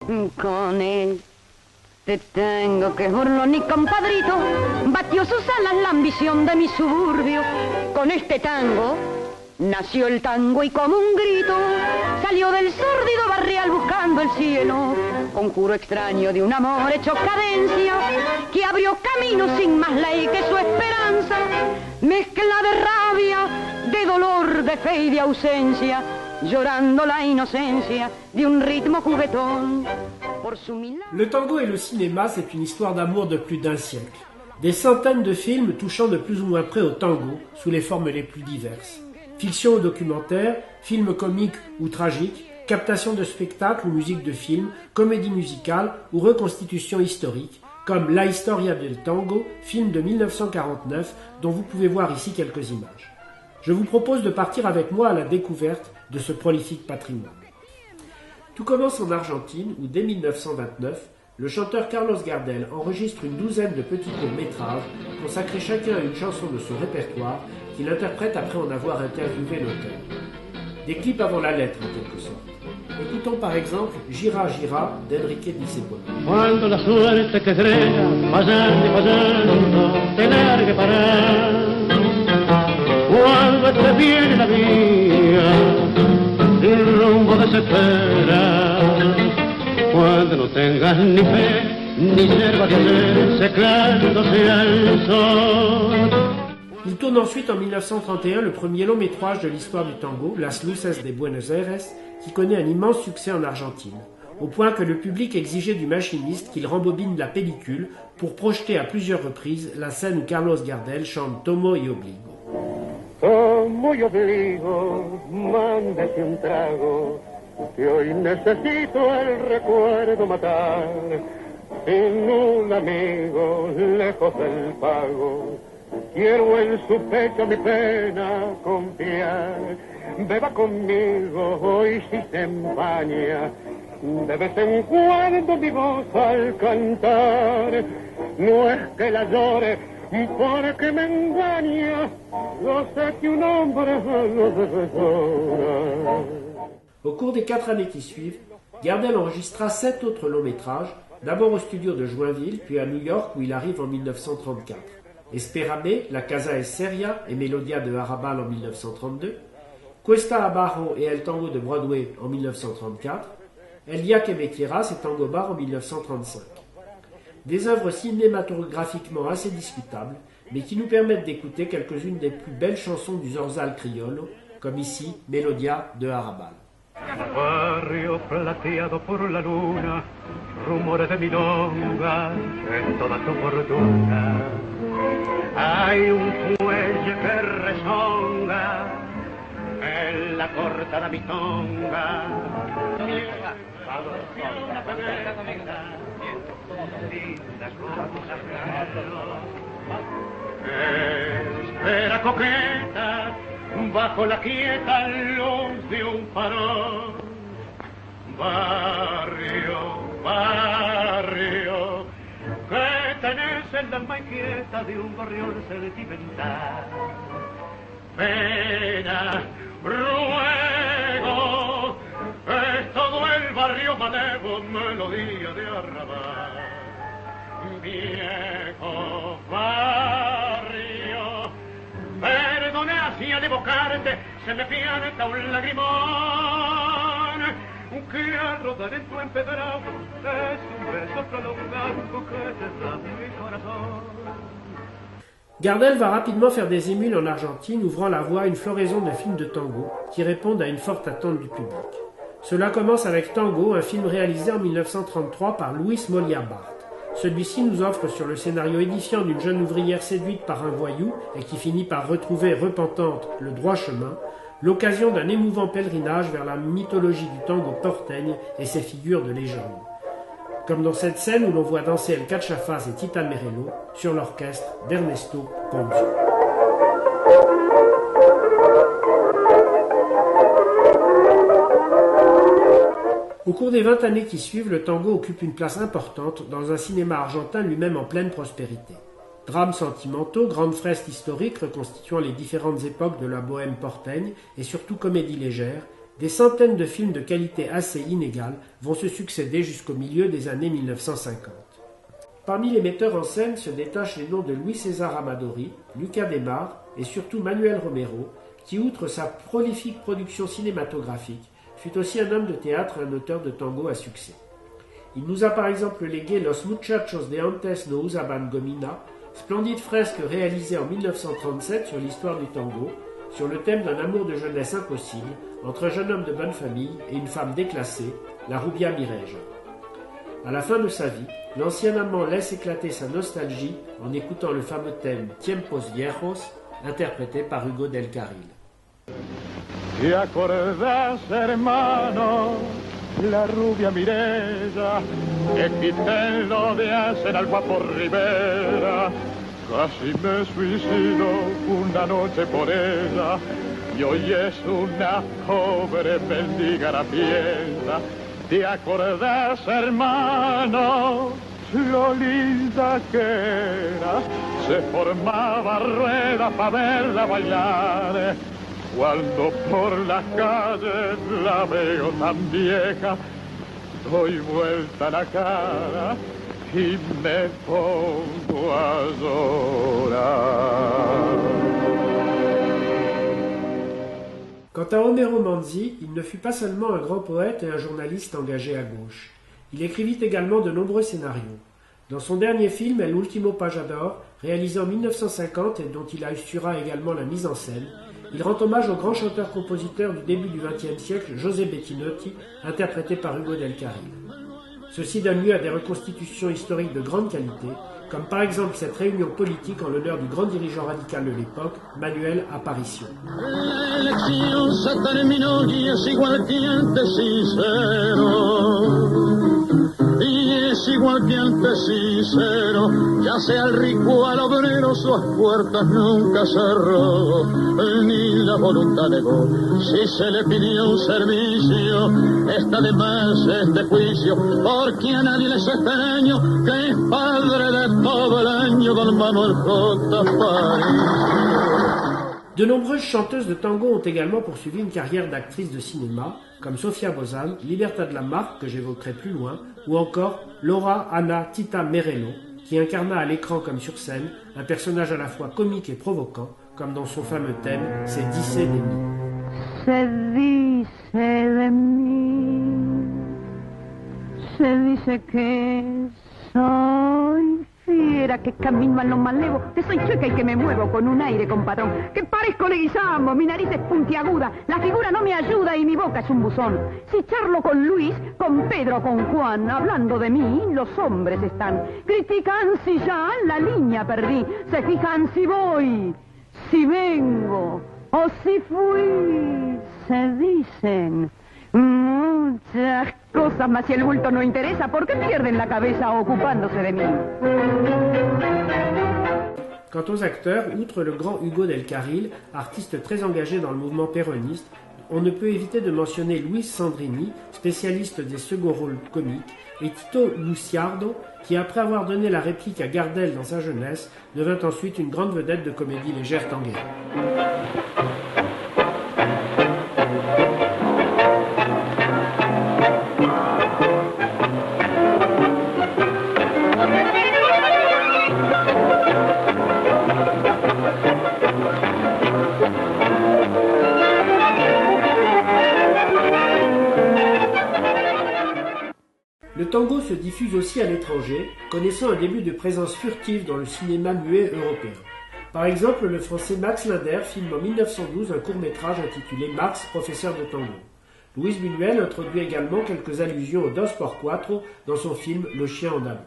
Con este tango que es burlón y compadrito, batió sus alas la ambición de mi suburbio. Con este tango nació el tango y como un grito salió del sórdido barrial buscando el cielo. Conjuro extraño de un amor hecho cadencia que abrió camino sin más ley que su esperanza. Mezcla de rabia, de dolor, de fe y de ausencia, llorando la inocencia de un ritmo juguetón. Le tango et le cinéma, c'est une histoire d'amour de plus d'un siècle. Des centaines de films touchant de plus ou moins près au tango, sous les formes les plus diverses. Fiction ou documentaire, films comiques ou tragiques, captation de spectacles ou musique de film, comédie musicale ou reconstitution historique, comme La Historia del Tango, film de 1949, dont vous pouvez voir ici quelques images. Je vous propose de partir avec moi à la découverte de ce prolifique patrimoine. Tout commence en Argentine où, dès 1929, le chanteur Carlos Gardel enregistre une douzaine de petits courts-métrages consacrés chacun à une chanson de son répertoire qu'il interprète après en avoir interviewé l'auteur. Des clips avant la lettre en quelque sorte. Écoutons par exemple Gira Gira d'Enrique Discépolo. Cuando la suerte que crea, pasando y pasando, te largue parar. Cuando te viene la vía, sin rumbo desespera. Cuando no tengas ni fe, ni yerba de hacer, secándose al sol. Il tourne ensuite en 1931 le premier long métrage de l'histoire du tango, Las Luces de Buenos Aires, qui connaît un immense succès en Argentine, au point que le public exigeait du machiniste qu'il rembobine la pellicule pour projeter à plusieurs reprises la scène où Carlos Gardel chante Tomo y Obligo. Tomo y obligo, mándese un trago, que hoy necesito el recuerdo matar. Sin un amigo, lejos del pago, quiero en su pecho mi pena confiar. Beba conmigo hoy si se empaña, de vez en cuando mi voz al cantar. No es que la llore porque me engaña, yo sé que un hombre no debe llorar. Au cours des 4 années qui suivent, Gardel enregistra 7 autres longs métrages, d'abord au studio de Joinville, puis à New York où il arrive en 1934. Espérame, La Casa es Seria et Melodia de Arrabal en 1932, Cuesta Abajo et El Tango de Broadway en 1934, El Día que me quieras et Tango Bar en 1935. Des œuvres cinématographiquement assez discutables, mais qui nous permettent d'écouter quelques-unes des plus belles chansons du Zorzal criollo, comme ici Melodia de Arrabal. Barrio plateado por la luna, rumores de milonga en toda tu fortuna. Hay un fuelle que rezonga en la cortada mitonga. Espera coqueta bajo la quieta luz de un farol. Barrio, barrio, que tenés el alma inquieta de un gorrión sentimental. Pena, ruego, es todo el barrio manevo, melodía de arrabal. Viejo barrio, perdone así al evocarte, se me pianta un lagrimón, que al rodar en tu empedrado es un beso prolongado que te da mi corazón. Gardel va rapidement faire des émules en Argentine, ouvrant la voie à une floraison de films de tango qui répondent à une forte attente du public. Cela commence avec Tango, un film réalisé en 1933 par Luis Molia Bart. Celui-ci nous offre sur le scénario édifiant d'une jeune ouvrière séduite par un voyou et qui finit par retrouver, repentante, le droit chemin, l'occasion d'un émouvant pèlerinage vers la mythologie du tango portegne et ses figures de légende. Comme dans cette scène où l'on voit danser El Cachafaz et Tita Merello sur l'orchestre d'Ernesto Ponzio. Au cours des 20 années qui suivent, le tango occupe une place importante dans un cinéma argentin lui-même en pleine prospérité. Drames sentimentaux, grandes fresques historiques reconstituant les différentes époques de la bohème portegne et surtout comédies légères, Des centaines de films de qualité assez inégale vont se succéder jusqu'au milieu des années 1950. Parmi les metteurs en scène se détachent les noms de Luis César Amadori, Lucas Demare et surtout Manuel Romero, qui, outre sa prolifique production cinématographique, fut aussi un homme de théâtre et un auteur de tango à succès. Il nous a par exemple légué Los Muchachos de Antes no usaban gomina, splendide fresque réalisée en 1937 sur l'histoire du tango, sur le thème d'un amour de jeunesse impossible entre un jeune homme de bonne famille et une femme déclassée, la Rubia Mireja. À la fin de sa vie, l'ancien amant laisse éclater sa nostalgie en écoutant le fameux thème Tiempos Viejos, interprété par Hugo del Carril. ¿Te acordás, hermano, la rubia Mireya, que quité lo de hacer al guapo Rivera? Casi me suicido una noche por ella, y hoy es una pobre mendiga rapienta. ¿Te acordás, hermano, lo linda que era? Se formaba rueda para verla bailar. Cuando por las calles la veo tan vieja, doy vuelta la cara y me pongo a llorar. Quant à Homero Manzi, il ne fut pas seulement un grand poète et un journaliste engagé à gauche. Il écrivit également de nombreux scénarios. Dans son dernier film, El Último Payador, réalisé en 1950 et dont il assura également la mise en scène, il rend hommage au grand chanteur-compositeur du début du XXe siècle, José Bettinotti, interprété par Hugo del Carril. Ceci donne lieu à des reconstitutions historiques de grande qualité, comme par exemple cette réunion politique en l'honneur du grand dirigeant radical de l'époque, Manuel Aparicio. Es igual que antes sincero, ya sea el rico al obrero, sus puertas nunca cerró, ni la voluntad negó. Si se le pidió un servicio, está de más este juicio, porque a nadie les extraño que es padre de todo el año, don Manuel J. Aparicio. De nombreuses chanteuses de tango ont également poursuivi une carrière d'actrice de cinéma, comme Sofia Bozan, Libertad Lamarque, que j'évoquerai plus loin, ou encore Laura Ana Tita Merello, qui incarna à l'écran comme sur scène un personnage à la fois comique et provoquant, comme dans son fameux thème « Se dice de mí ». Se dice de mí, se dice que soy fiera, que camino a lo malevo, que soy chueca y que me muevo con un aire compadrón, que parezco Leguizamo, mi nariz es puntiaguda, la figura no me ayuda y mi boca es un buzón. Si charlo con Luis, con Pedro, con Juan, hablando de mí, los hombres están. Critican si ya la línea perdí, se fijan si voy, si vengo o si fui, se dicen muchas cosas, mas si el bulto no interesa, ¿por qué pierden la cabeza ocupándose de mí? Quant aux acteurs, outre le grand Hugo del Carril, artiste très engagé dans le mouvement péroniste, on ne peut éviter de mentionner Luis Sandrini, spécialiste des seconds rôles comiques, et Tito Luciardo, qui après avoir donné la réplique à Gardel dans sa jeunesse, devint ensuite une grande vedette de comédie légère tanguera. Le tango se diffuse aussi à l'étranger, connaissant un début de présence furtive dans le cinéma muet européen. Par exemple, le français Max Linder filme en 1912 un court-métrage intitulé Max, professeur de tango. Luis Buñuel introduit également quelques allusions au Dos por Cuatro dans son film Le chien en avant.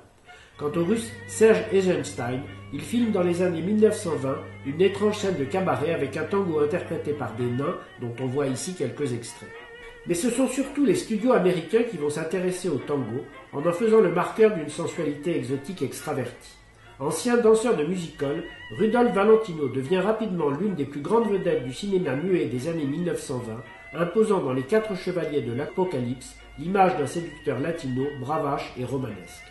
Quant au russe Serge Eisenstein, il filme dans les années 1920 une étrange scène de cabaret avec un tango interprété par des nains dont on voit ici quelques extraits. Mais ce sont surtout les studios américains qui vont s'intéresser au tango en faisant le marqueur d'une sensualité exotique extravertie. Ancien danseur de music-hall, Rudolph Valentino devient rapidement l'une des plus grandes vedettes du cinéma muet des années 1920, imposant dans Les Quatre Chevaliers de l'Apocalypse l'image d'un séducteur latino, bravache et romanesque.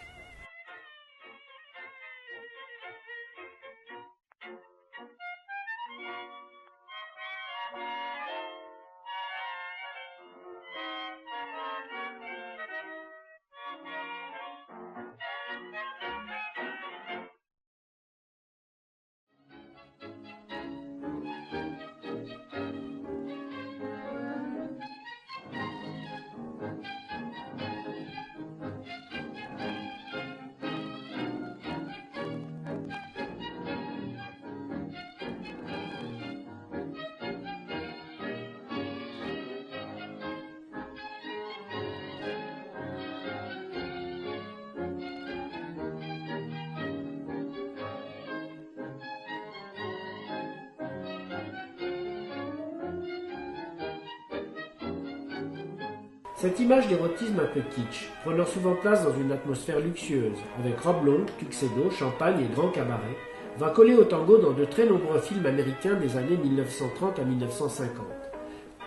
Cette image d'érotisme un peu kitsch, prenant souvent place dans une atmosphère luxueuse, avec robe longue, tuxedo, champagne et grand cabaret, va coller au tango dans de très nombreux films américains des années 1930 à 1950.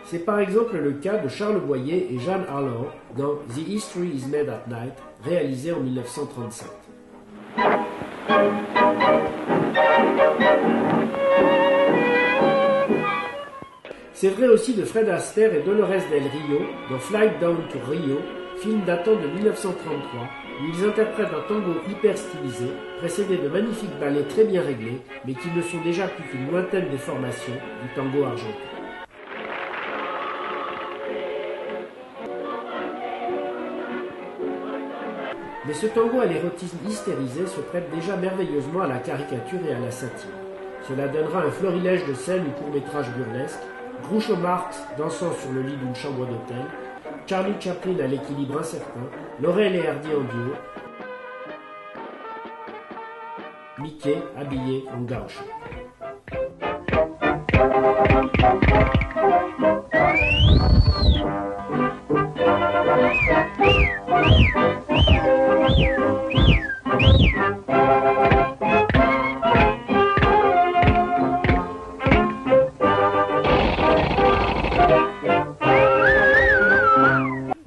C'est par exemple le cas de Charles Boyer et Jeanne Harlow dans The History is Made at Night, réalisé en 1937. C'est vrai aussi de Fred Astaire et Dolores del Rio dans Flight Down to Rio, film datant de 1933, où ils interprètent un tango hyper stylisé, précédé de magnifiques ballets très bien réglés, mais qui ne sont déjà plus qu'une lointaine déformation du tango argentin. Mais ce tango à l'érotisme hystérisé se prête déjà merveilleusement à la caricature et à la satire. Cela donnera un florilège de scènes ou courts-métrages burlesques, Groucho Marx dansant sur le lit d'une chambre d'hôtel, Charlie Chaplin à l'équilibre incertain, Laurel et Hardy en duo, Mickey habillé en gaucho.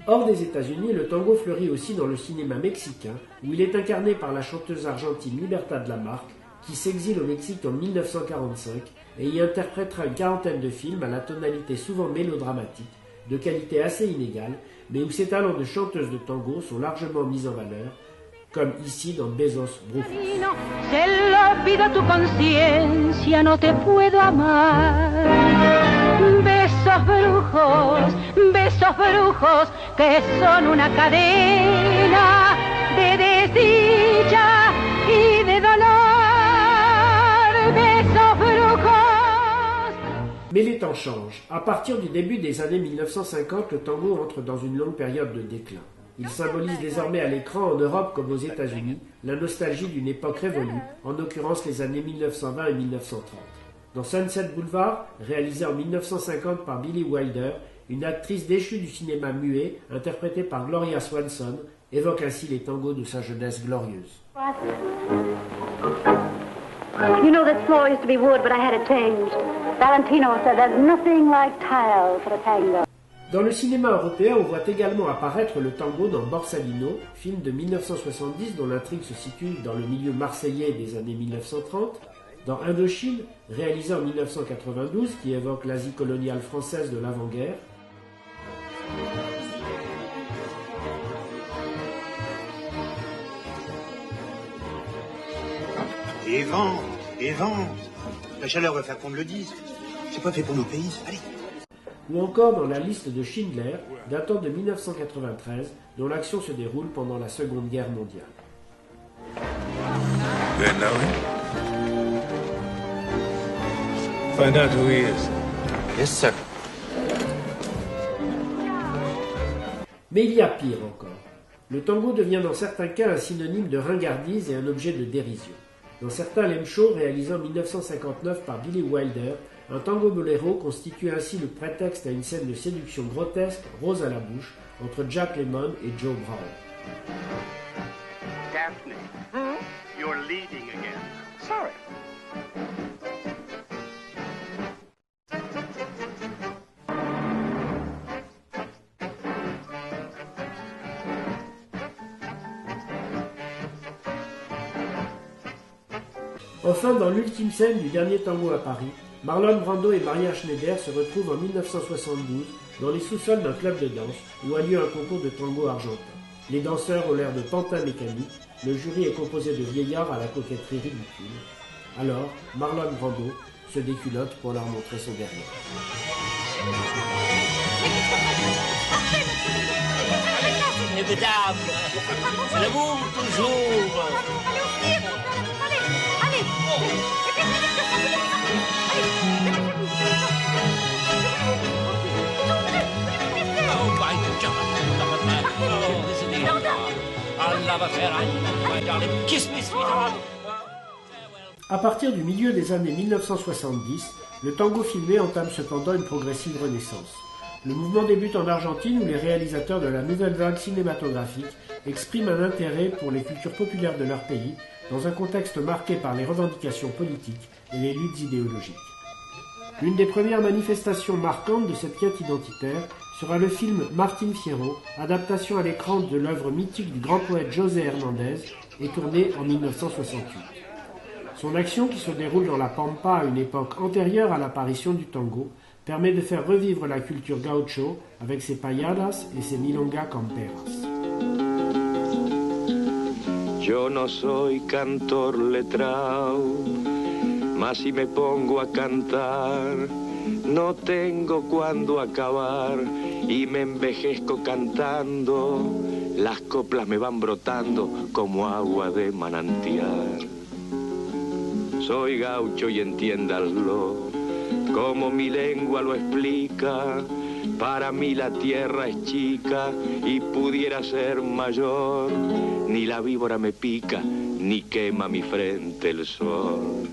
Hors des États-Unis, le tango fleurit aussi dans le cinéma mexicain, où il est incarné par la chanteuse argentine Libertad Lamarque, qui s'exile au Mexique en 1945 et y interprétera une quarantaine de films à la tonalité souvent mélodramatique, de qualité assez inégale, mais où ses talents de chanteuse de tango sont largement mis en valeur, comme ici dans Besos Brujos. Se lo pido a tu conciencia, no te puedo amar. Besos brujos que son una cadena de desdicha y de dolor. Besos brujos. Mais les temps changent. À partir du début des années 1950, le tango entre dans une longue période de déclin. Il symbolise désormais à l'écran en Europe comme aux États-Unis la nostalgie d'une époque révolue, en l'occurrence les années 1920 et 1930. Dans Sunset Boulevard, réalisé en 1950 par Billy Wilder, une actrice déchue du cinéma muet, interprétée par Gloria Swanson, évoque ainsi les tangos de sa jeunesse glorieuse. You know, this floor used to be wood, but I had it changed. Valentino said there's nothing like tile for a tango. Dans le cinéma européen, on voit également apparaître le tango dans Borsalino, film de 1970 dont l'intrigue se situe dans le milieu marseillais des années 1930, dans Indochine, réalisé en 1992, qui évoque l'Asie coloniale française de l'avant-guerre, Et vente, et vente. La chaleur va faire qu'on me le dise. C'est pas fait pour nos pays, allez. Ou encore dans La liste de Schindler, datant de 1993, dont l'action se déroule pendant la Seconde Guerre mondiale. Find out who he is. Yes, sir. Mais il y a pire encore. Le tango devient dans certains cas un synonyme de ringardise et un objet de dérision. Dans certains lame shows réalisés en 1959 par Billy Wilder, un tango boléro constitue ainsi le prétexte à une scène de séduction grotesque, rose à la bouche, entre Jack Lemmon et Joe Brown. Daphne, you're leading again. Sorry. Enfin, dans l'ultime scène du dernier tango à Paris, Marlon Brando et Maria Schneider se retrouvent en 1972 dans les sous-sols d'un club de danse où a lieu un concours de tango argentin. Les danseurs ont l'air de pantins mécaniques, le jury est composé de vieillards à la coquetterie ridicule. Alors, Marlon Brando se déculotte pour leur montrer son derrière. Mesdames, c'est l'amour toujours. À partir du milieu des années 1970, le tango filmé entame cependant une progressive renaissance. Le mouvement débute en Argentine où les réalisateurs de la nouvelle vague cinématographique expriment un intérêt pour les cultures populaires de leur pays dans un contexte marqué par les revendications politiques et les luttes idéologiques. L'une des premières manifestations marquantes de cette quête identitaire sera le film Martin Fierro, adaptation à l'écran de l'œuvre mythique du grand poète José Hernandez et tournée en 1968. Son action, qui se déroule dans la Pampa à une époque antérieure à l'apparition du tango, permet de faire revivre la culture gaucho avec ses payadas et ses milongas camperas. Yo no soy cantor letrao, mas si me pongo a cantar, no tengo cuándo acabar y me envejezco cantando, las coplas me van brotando como agua de manantial. Soy gaucho y entiéndanlo, como mi lengua lo explica, para mí la tierra es chica y pudiera ser mayor, ni la víbora me pica, ni quema mi frente el sol.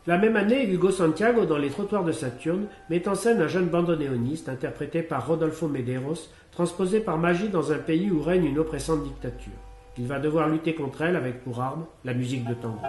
La même année, Hugo Santiago, dans Les Trottoirs de Saturne, met en scène un jeune bandoneoniste interprété par Rodolfo Medeiros, transposé par magie dans un pays où règne une oppressante dictature. Il va devoir lutter contre elle avec pour arme la musique de tango.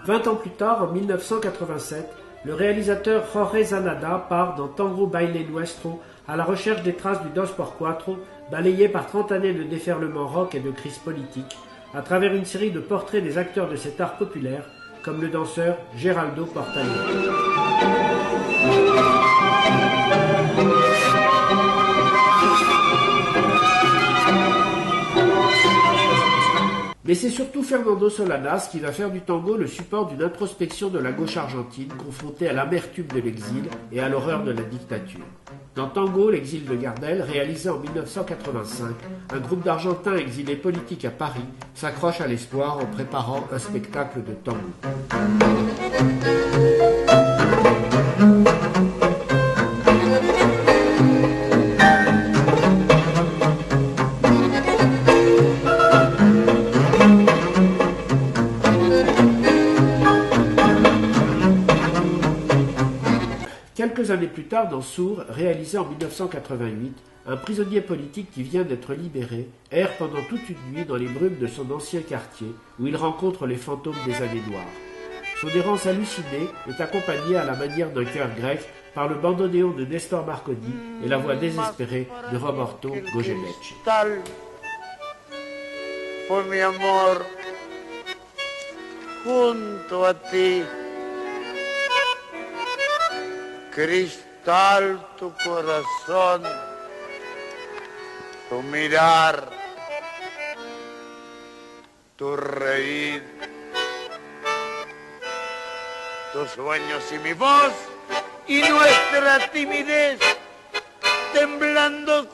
Vingt ans plus tard, en 1987, le réalisateur Jorge Zanada part dans Tango Baile Nuestro à la recherche des traces du Dos por Cuatro, balayé par 30 années de déferlement rock et de crise politique, à travers une série de portraits des acteurs de cet art populaire, comme le danseur Geraldo Portaño. Mais c'est surtout Fernando Solanas qui va faire du tango le support d'une introspection de la gauche argentine confrontée à l'amertume de l'exil et à l'horreur de la dictature. Dans Tango, l'exil de Gardel, réalisé en 1985, un groupe d'Argentins exilés politiques à Paris s'accroche à l'espoir en préparant un spectacle de tango. Quelques années plus tard, dans Sourd, réalisé en 1988, un prisonnier politique qui vient d'être libéré erre pendant toute une nuit dans les brumes de son ancien quartier, où il rencontre les fantômes des années noires. Son errance hallucinée est accompagnée à la manière d'un chœur grec par le bandoneon de Nestor Marconi et la voix désespérée de Roberto Goyeneche. Por mi amor, junto a ti. Cristal tu corazón, tu mirar, tu reír, tus sueños y mi voz y nuestra timidez, temblando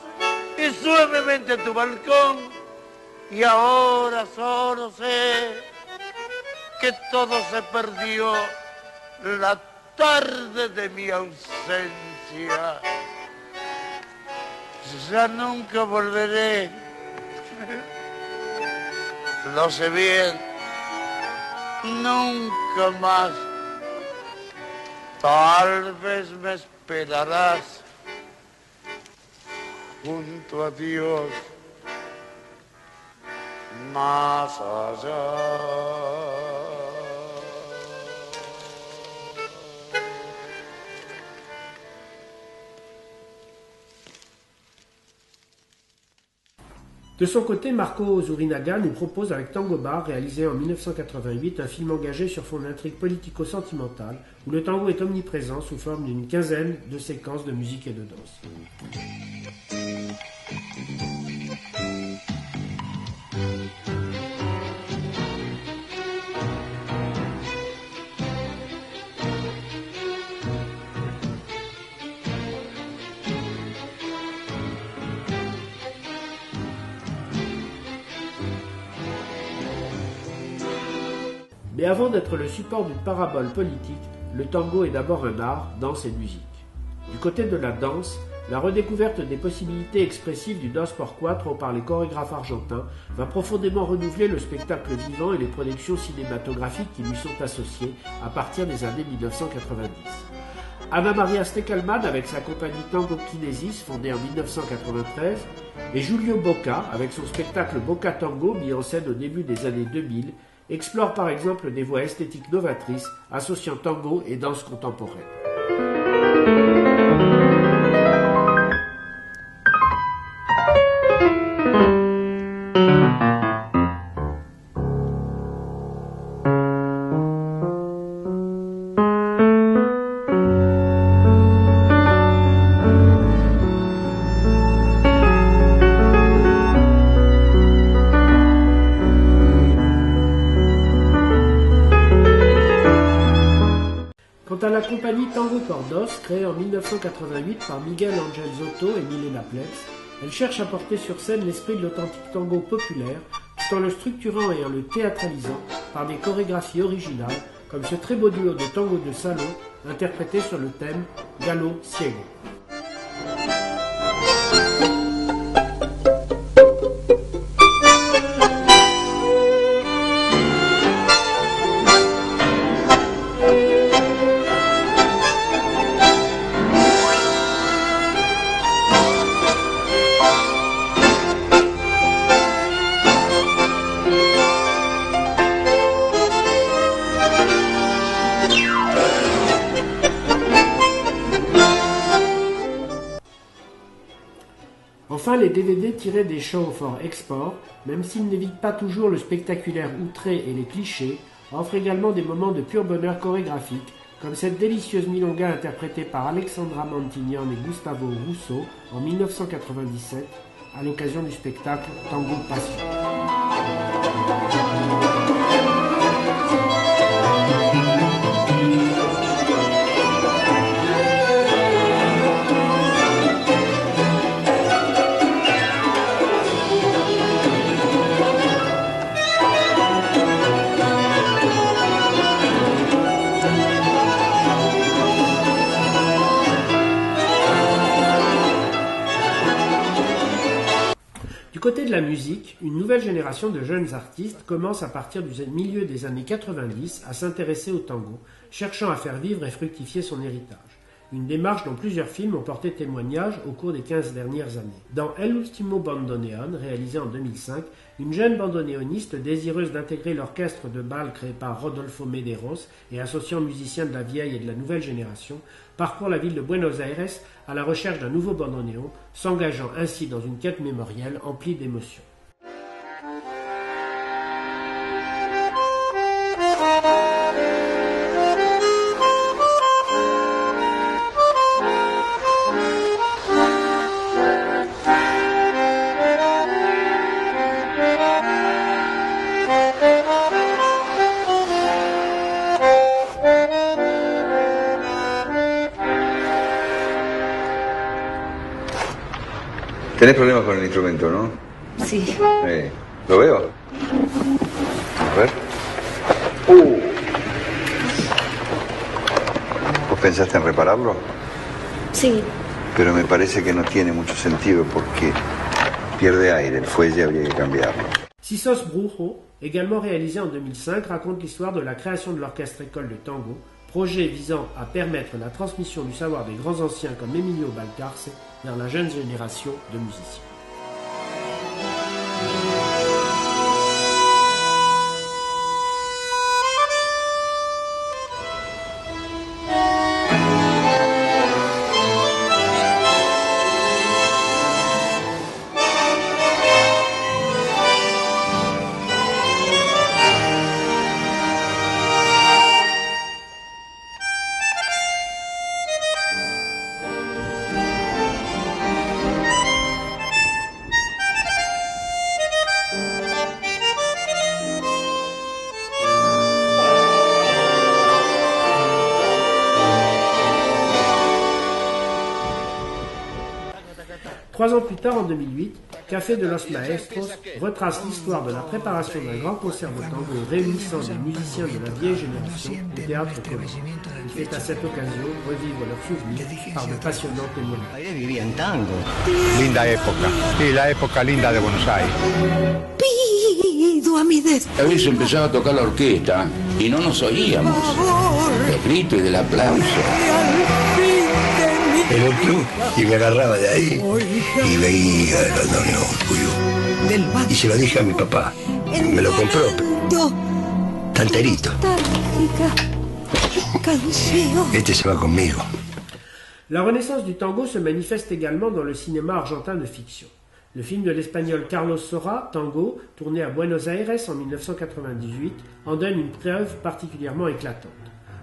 y suavemente tu balcón. Y ahora solo sé que todo se perdió, la tarde de mi ausencia. Ya nunca volveré, lo sé bien, nunca más. Tal vez me esperarás junto a Dios más allá. De son côté, Marco Zurinaga nous propose avec Tango Bar, réalisé en 1988, un film engagé sur fond d'intrigue politico-sentimentale, où le tango est omniprésent sous forme d'une quinzaine de séquences de musique et de danse. Mais avant d'être le support d'une parabole politique, le tango est d'abord un art, danse et musique. Du côté de la danse, la redécouverte des possibilités expressives du Dos por Cuatro par les chorégraphes argentins va profondément renouveler le spectacle vivant et les productions cinématographiques qui lui sont associées à partir des années 1990. Ana Maria Steckelmann avec sa compagnie Tango Kinesis fondée en 1993 et Julio Bocca avec son spectacle Bocca Tango mis en scène au début des années 2000 explorent par exemple des voies esthétiques novatrices associant tango et danse contemporaine. Quant à la compagnie Tango por Dos, créée en 1988 par Miguel Ángel Soto et Milena Pletz, elle cherche à porter sur scène l'esprit de l'authentique tango populaire, tout en le structurant et en le théâtralisant par des chorégraphies originales, comme ce très beau duo de tango de salon, interprété sur le thème Galo Ciego. Enfin, les DVD tirés des shows for export, même s'ils n'évitent pas toujours le spectaculaire outré et les clichés, offrent également des moments de pur bonheur chorégraphique, comme cette délicieuse milonga interprétée par Alexandra Mantignan et Gustavo Russo en 1997, à l'occasion du spectacle Tango Passion. Du côté de la musique, une nouvelle génération de jeunes artistes commence à partir du milieu des années 90 à s'intéresser au tango, cherchant à faire vivre et fructifier son héritage. Une démarche dont plusieurs films ont porté témoignage au cours des 15 dernières années. Dans El Último Bandoneón, réalisé en 2005, une jeune bandonéoniste désireuse d'intégrer l'orchestre de bal créé par Rodolfo Medeiros et associant musiciens de la vieille et de la nouvelle génération, parcourt la ville de Buenos Aires à la recherche d'un nouveau bandoneon, s'engageant ainsi dans une quête mémorielle emplie d'émotions. ¿Tenés problemas con el instrumento, no? Sí. ¿Lo veo? A ver. ¿Vos pensaste en repararlo? Sí. Pero me parece que no tiene mucho sentido porque pierde aire, el fuelle habría que cambiarlo. Sisos Brujo, également réalisé en 2005, raconte l'histoire de la création de l'orchestre école de tango, projet visant à permettre la transmission du savoir des grands anciens comme Emilio Balcarce vers la jeune génération de musiciens. Trois ans plus tard, en 2008, Café de los Maestros retrace l'histoire de la préparation d'un grand concert de tango réunissant des musiciens de la vieille génération au théâtre Colón. Il fait à cette occasion revivre leurs souvenirs par de passionnants témoignages. Vivía en tango. Linda época, sí, la época linda de Buenos Aires. Pido a mi A veces empezaba a tocar la orquesta y no nos oíamos. Los gritos y del aplauso. En el club, y me agarraba de ahí y veía el orgullo. Y se lo dije a mi papá. Me lo compró. Tanterito. Este se va conmigo. La renaissance du tango se manifeste également dans le cinéma argentin de fiction. Le film de l'espagnol Carlos Saura, Tango, tourné à Buenos Aires en 1998, en donne une preuve particulièrement éclatante.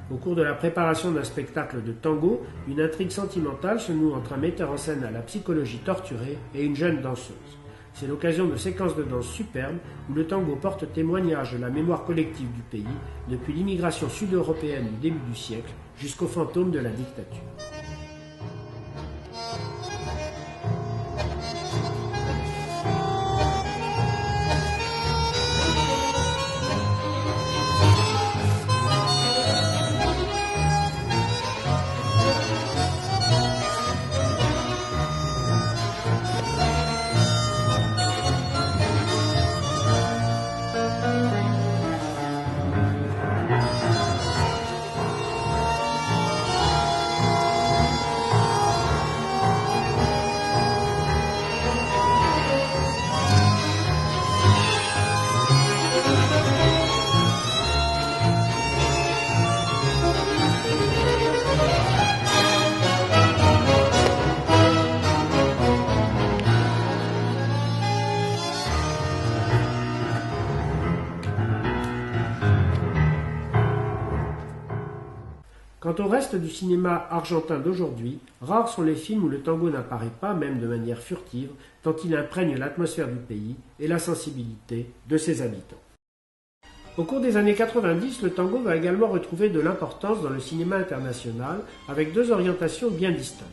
Au cours de la préparation d'un spectacle de tango, une intrigue sentimentale se noue entre un metteur en scène à la psychologie torturée et une jeune danseuse. C'est l'occasion de séquences de danse superbes où le tango porte témoignage de la mémoire collective du pays, depuis l'immigration sud-européenne du début du siècle jusqu'au fantôme de la dictature. Quant au reste du cinéma argentin d'aujourd'hui, rares sont les films où le tango n'apparaît pas, même de manière furtive, tant il imprègne l'atmosphère du pays et la sensibilité de ses habitants. Au cours des années 90, le tango va également retrouver de l'importance dans le cinéma international, avec deux orientations bien distinctes.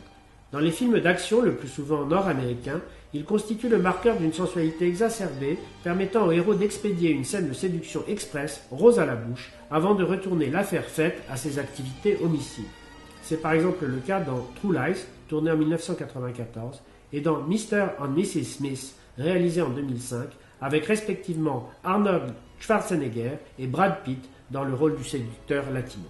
Dans les films d'action, le plus souvent nord-américains, il constitue le marqueur d'une sensualité exacerbée, permettant au héros d'expédier une scène de séduction express, rose à la bouche, avant de retourner l'affaire faite à ses activités homicides. C'est par exemple le cas dans True Lies, tourné en 1994, et dans Mr. and Mrs. Smith, réalisé en 2005, avec respectivement Arnold Schwarzenegger et Brad Pitt dans le rôle du séducteur latino.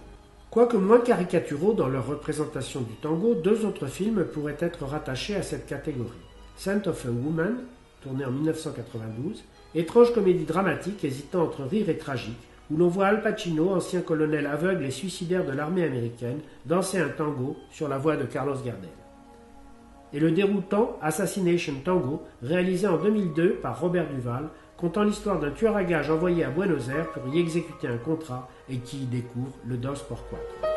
Quoique moins caricaturaux dans leur représentation du tango, deux autres films pourraient être rattachés à cette catégorie. Scent of a Woman, tourné en 1992, étrange comédie dramatique hésitant entre rire et tragique, où l'on voit Al Pacino, ancien colonel aveugle et suicidaire de l'armée américaine, danser un tango sur la voix de Carlos Gardel. Et le déroutant Assassination Tango, réalisé en 2002 par Robert Duval, contant l'histoire d'un tueur à gages envoyé à Buenos Aires pour y exécuter un contrat et qui y découvre le Dos por Cuatro.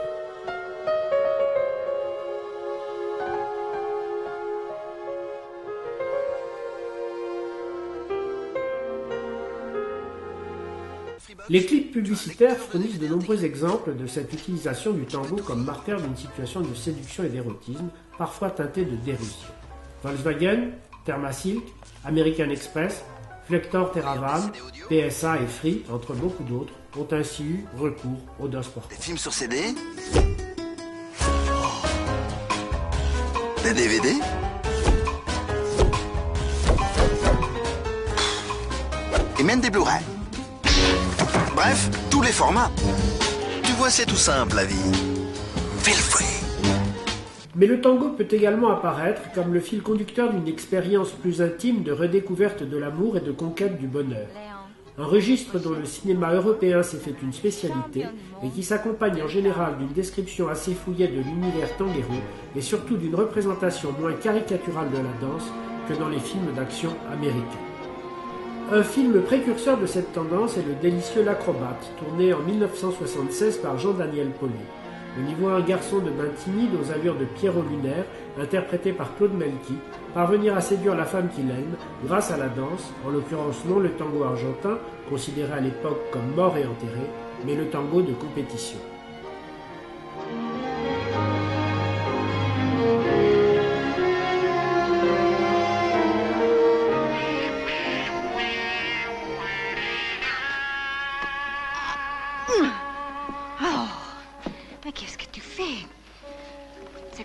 Les clips publicitaires fournissent de nombreux exemples de cette utilisation du tango comme marqueur d'une situation de séduction et d'érotisme, parfois teintée de dérision. Volkswagen, Thermasilk, American Express, Flector Terravan, PSA et Free, entre beaucoup d'autres, ont ainsi eu recours au Dos por Cuatro. Des films sur CD? Des DVD? Et même des Blu-ray. Bref, tous les formats. Tu vois, c'est tout simple, la vie. Feel free. Mais le tango peut également apparaître comme le fil conducteur d'une expérience plus intime de redécouverte de l'amour et de conquête du bonheur. Un registre dont le cinéma européen s'est fait une spécialité et qui s'accompagne en général d'une description assez fouillée de l'univers tanguero et surtout d'une représentation moins caricaturale de la danse que dans les films d'action américains. Un film précurseur de cette tendance est le délicieux L'Acrobate, tourné en 1976 par Jean-Daniel Pauly. On y voit un garçon de bain timide aux allures de Pierrot Lunaire, interprété par Claude Melki, parvenir à séduire la femme qu'il aime grâce à la danse, en l'occurrence non le tango argentin, considéré à l'époque comme mort et enterré, mais le tango de compétition.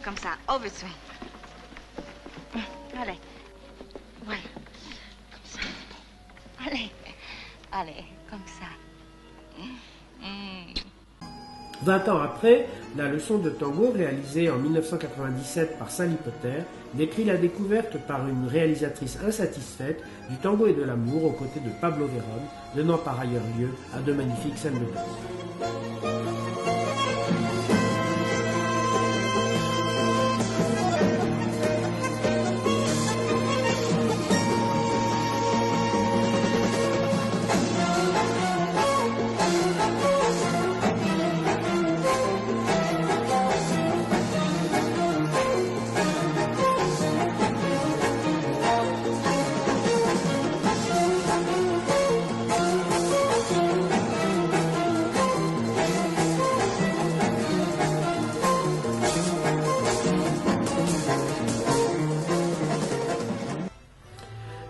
comme ça, overswing. Allez. Voilà. Comme ça. Allez. Allez, comme ça. 20 ans après, la leçon de tango, réalisée en 1997 par Sally Potter, décrit la découverte par une réalisatrice insatisfaite du tango et de l'amour aux côtés de Pablo Verón, donnant par ailleurs lieu à de magnifiques scènes de danse.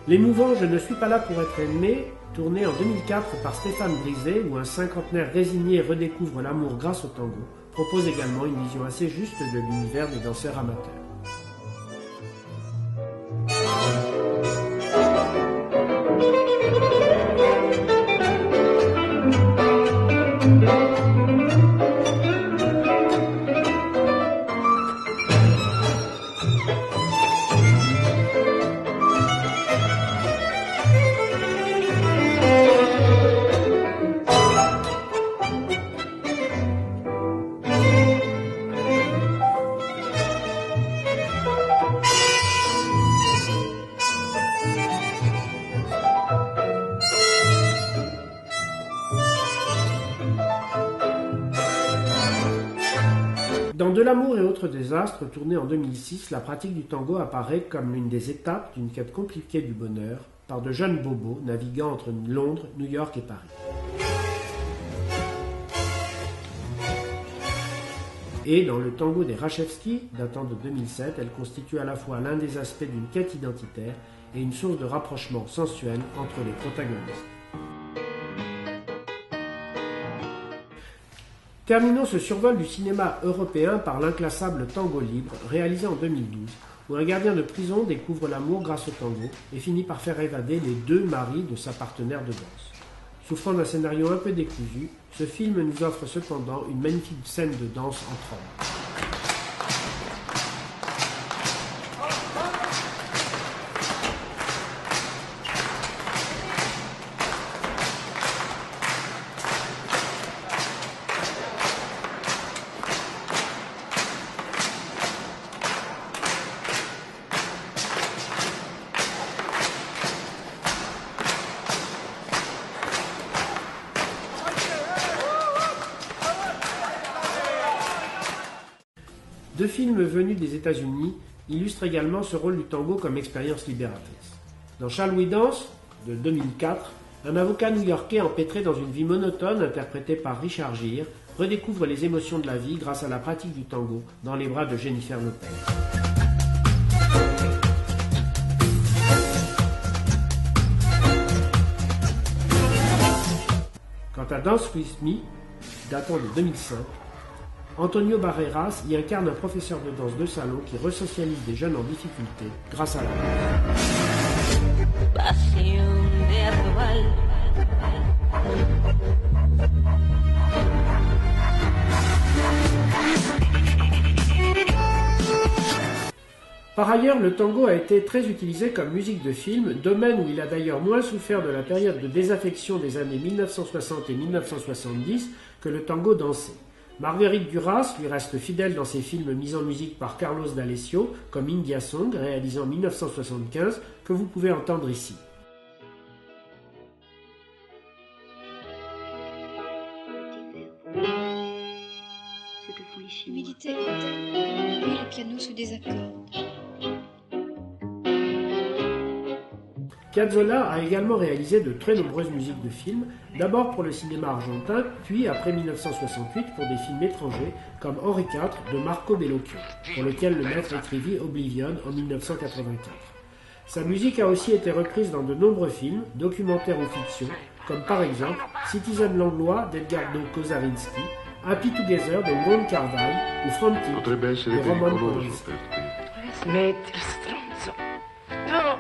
L'émouvant « Je ne suis pas là pour être aimé », tourné en 2004 par Stéphane Brisé, où un cinquantenaire résigné redécouvre l'amour grâce au tango, propose également une vision assez juste de l'univers des danseurs amateurs. Dans De l'amour et autres désastres, tourné en 2006, la pratique du tango apparaît comme l'une des étapes d'une quête compliquée du bonheur par de jeunes bobos naviguant entre Londres, New York et Paris. Et dans le tango des Rachevski, datant de 2007, elle constitue à la fois l'un des aspects d'une quête identitaire et une source de rapprochement sensuel entre les protagonistes. Terminons ce survol du cinéma européen par l'inclassable Tango Libre, réalisé en 2012, où un gardien de prison découvre l'amour grâce au tango et finit par faire évader les deux maris de sa partenaire de danse. Souffrant d'un scénario un peu décousu, ce film nous offre cependant une magnifique scène de danse entre hommes. Deux films venus des États-Unis illustrent également ce rôle du tango comme expérience libératrice. Dans Shall We Dance, de 2004, un avocat new-yorkais empêtré dans une vie monotone, interprété par Richard Gere, redécouvre les émotions de la vie grâce à la pratique du tango dans les bras de Jennifer Lopez. Quant à Dance With Me, datant de 2005, Antonio Barreras y incarne un professeur de danse de salon qui resocialise des jeunes en difficulté grâce à la Par ailleurs, le tango a été très utilisé comme musique de film, domaine où il a d'ailleurs moins souffert de la période de désaffection des années 1960 et 1970 que le tango dansé. Marguerite Duras lui reste fidèle dans ses films mis en musique par Carlos D'Alessio, comme India Song, réalisé en 1975, que vous pouvez entendre ici. Humidité, et le piano sous des accords. Piazzolla a également réalisé de très nombreuses musiques de films, d'abord pour le cinéma argentin, puis après 1968 pour des films étrangers comme Henri IV de Marco Bellocchio, pour lequel le maître écrivit Oblivion en 1984. Sa musique a aussi été reprise dans de nombreux films, documentaires ou fiction, comme par exemple Citizen Langlois d'Edgardo Kozarinsky, Happy Together de Wayne Carville ou Frantic de Roman Polanski. Smetti, stronzo. No!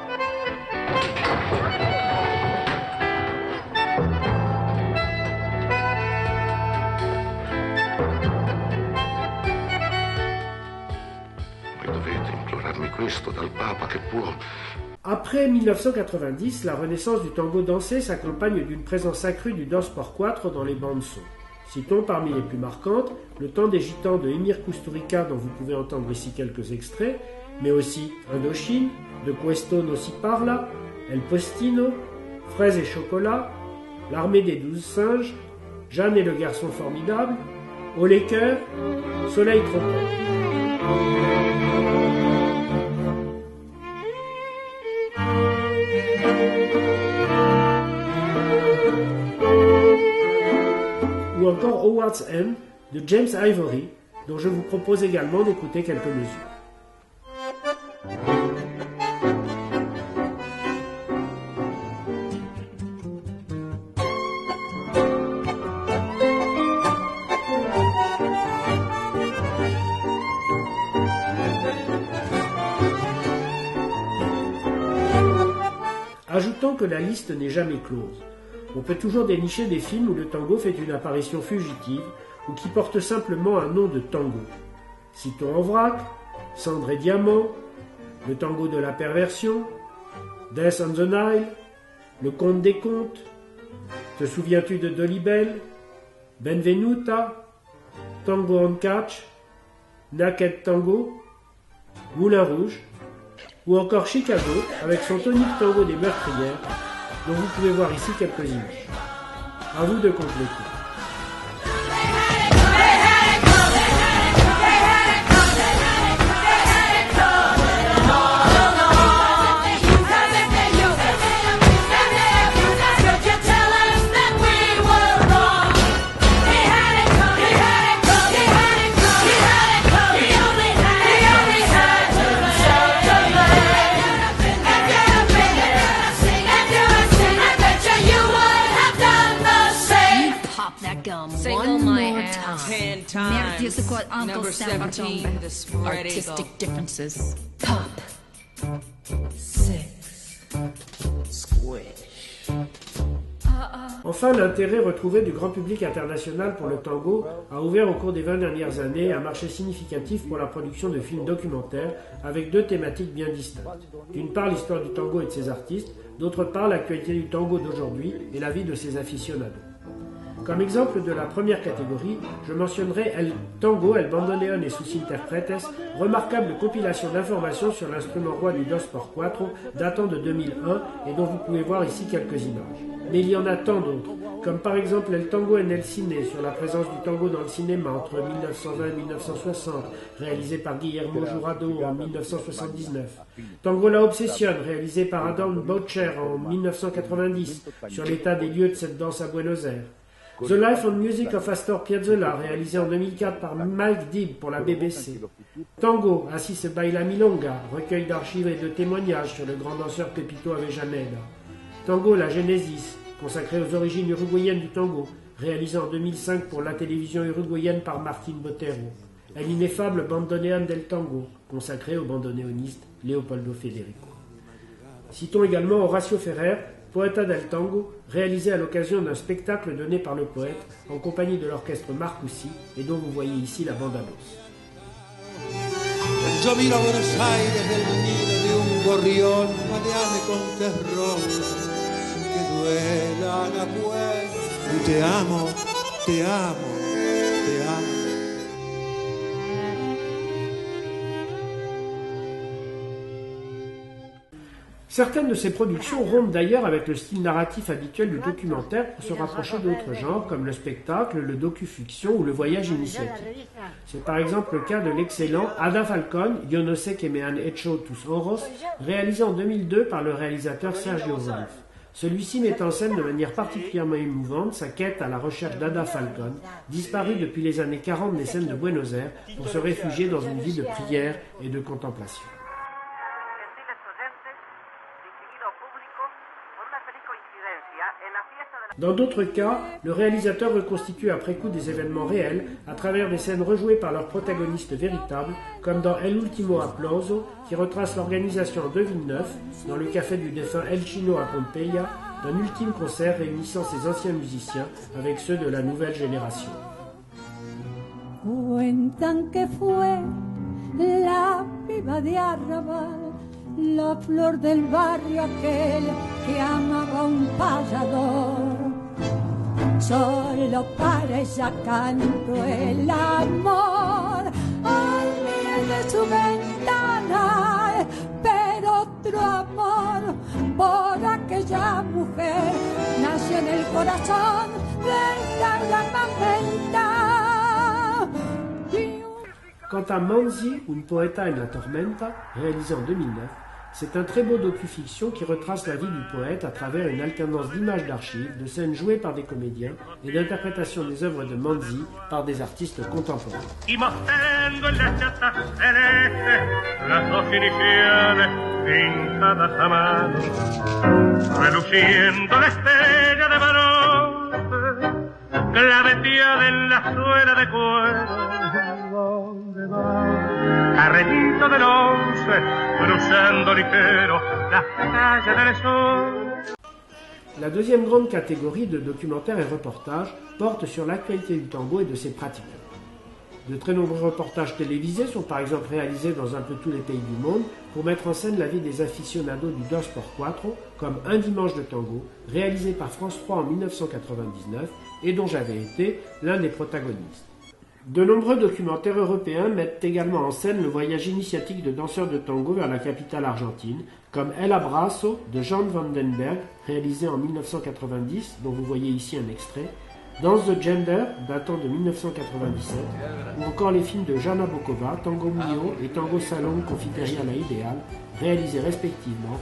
Voi dovete implorarmi questo dal Papa che può. Après 1990, la renaissance du tango dansé s'accompagne d'une présence accrue du Dos por Cuatro dans les bandes-son. Citons parmi les plus marquantes Le Temps des Gitans de Emir Kusturica, dont vous pouvez entendre ici quelques extraits, mais aussi Indochine, de Questo no si parla, El Postino, Fraises et Chocolat, L'Armée des 12 Singes, Jeanne et le Garçon Formidable, Au les Cœurs, Soleil Tropique. Ou encore Howard's End de James Ivory, dont je vous propose également d'écouter quelques mesures. Ajoutons que la liste n'est jamais close. On peut toujours dénicher des films où le tango fait une apparition fugitive ou qui portent simplement un nom de tango. Citons en vrac Cendre et Diamant, Le Tango de la Perversion, Death on the Nile, Le Conte des Contes, Te souviens-tu de Dolibel, Benvenuta, Tango on Catch, Naked Tango, Moulin Rouge, ou encore Chicago avec son tonique tango des meurtrières, dont vous pouvez voir ici quelques images. À vous de compléter. Merci ce quoi Uncle Sam artistic differences. Pop. 6. Squish. Enfin, l'intérêt retrouvé du grand public international pour le tango a ouvert au cours des 20 dernières années un marché significatif pour la production de films documentaires avec deux thématiques bien distinctes. D'une part, l'histoire du tango et de ses artistes, d'autre part, l'actualité du tango d'aujourd'hui et la vie de ses aficionados. Comme exemple de la première catégorie, je mentionnerai El Tango, El Bandoneón et sus Interpretes, remarquable compilation d'informations sur l'instrument roi du Dos por Cuatro datant de 2001 et dont vous pouvez voir ici quelques images. Mais il y en a tant d'autres, comme par exemple El Tango en el Cine sur la présence du tango dans le cinéma entre 1920 et 1960, réalisé par Guillermo Jurado en 1979. Tango La Obsession, réalisé par Adam Boucher en 1990, sur l'état des lieux de cette danse à Buenos Aires. The Life and Music of Astor Piazzolla, réalisé en 2004 par Mike Dibb pour la BBC. Tango, Así se baila milonga, recueil d'archives et de témoignages sur le grand danseur Pepito Avellaneda. Tango, la Genesis, consacré aux origines uruguayennes du tango, réalisé en 2005 pour la télévision uruguayenne par Martin Botero. El ineffable Bandoneón del Tango, consacré au bandoneoniste Leopoldo Federico. Citons également Horacio Ferrer, Poeta del Tango, réalisé à l'occasion d'un spectacle donné par le poète en compagnie de l'orchestre Marcucci et dont vous voyez ici la bande-annonce. Yo miro a Buenos Aires del nido de un gorrión, mareame con terror, que duela la muerte. Y te amo, te amo, te amo. Certaines de ces productions rompent d'ailleurs avec le style narratif habituel du documentaire pour se rapprocher d'autres genres comme le spectacle, le docu-fiction ou le voyage initiatique. C'est par exemple le cas de l'excellent Ada Falcón, Yo no sé que me han hecho tus ojos, réalisé en 2002 par le réalisateur Sergio Wolf. Celui-ci met en scène de manière particulièrement émouvante sa quête à la recherche d'Ada Falcón, disparue depuis les années 40 des scènes de Buenos Aires pour se réfugier dans une vie de prière et de contemplation. Dans d'autres cas, le réalisateur reconstitue après coup des événements réels à travers des scènes rejouées par leurs protagonistes véritables, comme dans El Último Aplauso, qui retrace l'organisation en 2009, dans le café du défunt El Chino à Pompeya, d'un ultime concert réunissant ses anciens musiciens avec ceux de la nouvelle génération. Cuentan que fue la piba de Arrabal, la flor del barrio aquel que amaba un payador. Solo para ella canto el amor al miel de su ventana, pero otro amor por aquella mujer nació en el corazón de la mamenta. Quant à Manzi, un poeta en la tormenta, réalisé en 2009, c'est un très beau docu-fiction qui retrace la vie du poète à travers une alternance d'images d'archives, de scènes jouées par des comédiens et d'interprétations des œuvres de Manzi par des artistes contemporains. Carretito del 11, cruzando ligero las calles del sol. La deuxième grande catégorie de documentaires et reportages porte sur l'actualité du tango et de ses pratiquants. De très nombreux reportages télévisés sont par exemple réalisés dans un peu tous les pays du monde pour mettre en scène la vie des aficionados du Dos por Cuatro, comme Un dimanche de tango, réalisé par France 3 en 1999 et dont j'avais été l'un des protagonistes. De nombreux documentaires européens mettent également en scène le voyage initiatique de danseurs de tango vers la capitale argentine, comme El Abrazo de Jan Vandenberg, réalisé en 1990, dont vous voyez ici un extrait, Dance de Gender, datant de 1997, ou encore les films de Jana Bokova, Tango Mio et Tango Salon Confiteria La Ideal, réalisés respectivement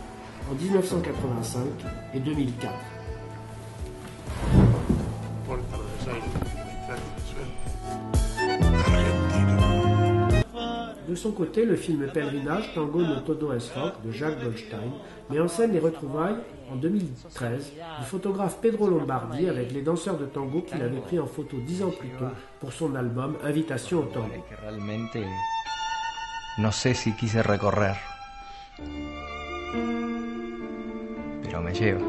en 1985 et 2004. De son côté, le film Pèlerinage, Tango no Todo es Rock de Jacques Goldstein met en scène les retrouvailles en 2013 du photographe Pedro Lombardi avec les danseurs de tango qu'il avait pris en photo 10 ans plus tôt pour son album Invitation au tango. Realmente no sé si quise recorrer, pero me lleva.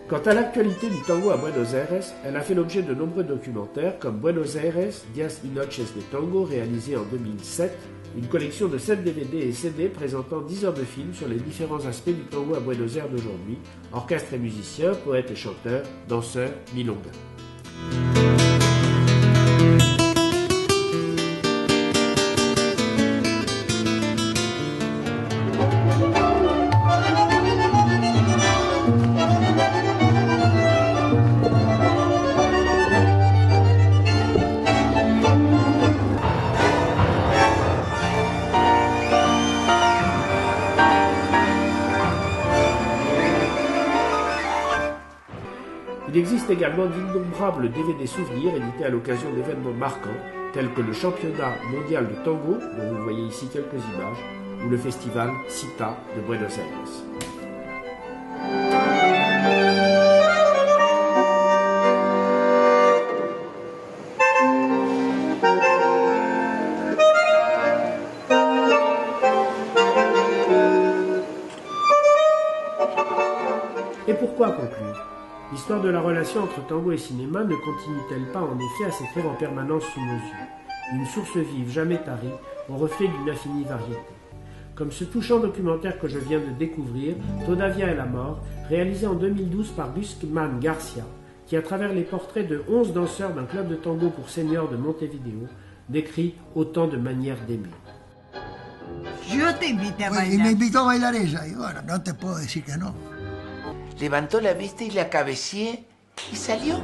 Quant à l'actualité du tango à Buenos Aires, elle a fait l'objet de nombreux documentaires comme Buenos Aires, Días y Noches de Tango, réalisé en 2007, une collection de 7 DVD et CD présentant 10 heures de films sur les différents aspects du tango à Buenos Aires d'aujourd'hui, orchestre et musiciens, poètes et chanteurs, danseurs, milongas. Il existe également d'innombrables DVD souvenirs édités à l'occasion d'événements marquants, tels que le championnat mondial de tango, dont vous voyez ici quelques images, ou le festival Cita de Buenos Aires. Et pourquoi conclure ? L'histoire de la relation entre tango et cinéma ne continue-t-elle pas en effet à s'écrire en permanence sous nos yeux, une source vive, jamais tarie, au reflet d'une infinie variété. Comme ce touchant documentaire que je viens de découvrir, Todavia et la mort, réalisé en 2012 par Guzmán Garcia, qui à travers les portraits de 11 danseurs d'un club de tango pour seniors de Montevideo, décrit autant de manières d'aimer. Yo te invité a bailar. Y me invitó a bailar ella, y bueno, no te puedo decir que no. Levantó la vista y la cabeceé y salió.